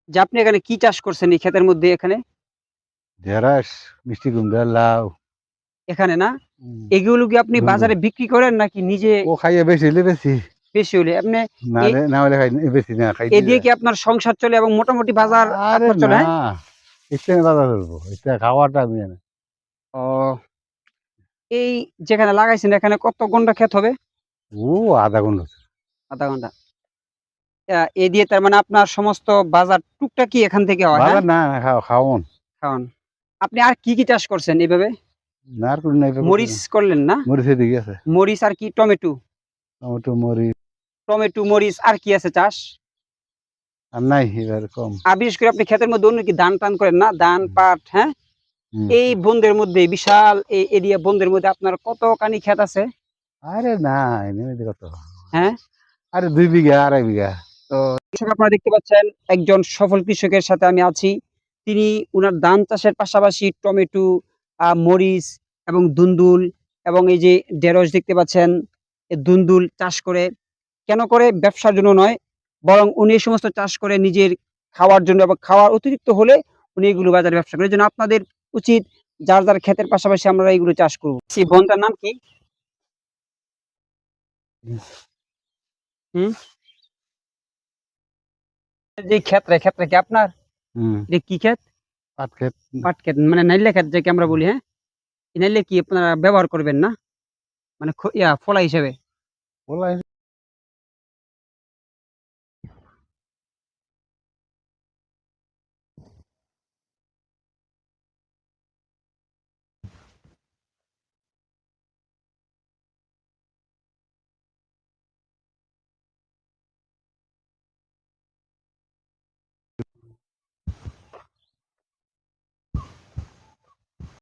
যে আপনি এখানে কি চাষ করছেন এই ক্ষেতের মধ্যে এখানে? ঢেঁড়স, মিষ্টি কুমড়া, লাউ, এখানে না? উম, এগুলো কি আপনি ধুন্দুল। বাজারে বিক্রি করেন নাকি নিজে ও খাইয়ে বেশি হলে বেশি, বেশি হলে? আপনি এ না হলে খাই বেশি না খাই এ দিয়ে দিয়ে যায়। কি আপনার সংসার চলে এবং মোটামুটি বাজার আরে আপনার চলে, না, হ্যাঁ? ইচ্ছে বাজার করবো, ইচ্ছে খাওয়াটা আমি না। ও, এই যেখানে লাগাইছেন এখানে কত ঘন্টা ক্ষেত হবে? ও আধা ঘন্টা। আধা ঘন্টা। এ দিয়ে তার মানে আপনার সমস্ত বাজার টুকটাকি এখান থেকে হয়, হ্যাঁ? বাজার না খাওয়ন। খাওয়ান। আপনি আর কি চাষ করছেন এভাবে? না আর কোনো নাই করছি মরিচ না। করলেন না? মরিচের দিকে আছে, মরিচ আর কি টমেটো? টমেটো, মরিচ টমেটো, মরিচ আর কি আছে চাষ? আর নাই, এবার কম। আর বিশেষ করে আপনি ক্ষেতের মধ্যে অন্য কি ধান টান করেন না? ধান, পাট, হ্যাঁ? হুম। এই বন্দের মধ্যে বিশাল এই এরিয়া বন্দের মধ্যে আপনার কতখানি ক্ষেত আছে? আরে না, এমনি কত, হ্যাঁ? আরে 2 বিঘা 2.5 বিঘা। তো দর্শক আপনারা দেখতে পাচ্ছেন একজন সফল কৃষকের সাথে আমি আছি। তিনি উনার ধান চাষের পাশাপাশি টমেটো, মরিচ এবং ধুন্দুল এবং এই যে ঢেঁড়স দেখতে পাচ্ছেন, এই ধুন্দুল চাষ করে। কেন করে? ব্যবসার জন্য নয়, বরং উনি এই সমস্ত চাষ করে নিজের খাওয়ার জন্য এবং খাওয়ার অতিরিক্ত হলে উনি এগুলো বাজারে ব্যবসা করে। এজন্য আপনাদের উচিত যার ক্ষেতের পাশাপাশি আমরা এগুলো চাষ করব। সেই বনটার নাম কি? হুম? যে ক্ষেতটা কি আপনার? হুম। এটা কি ক্ষেত? পাট ক্ষেত। পাট ক্ষেত মানে নাইলা ক্ষেত যাকে আমরা বলি, হ্যাঁ? এই নাইলে কি আপনারা ব্যবহার করবেন না? মানে ফলা হিসেবে? বলাই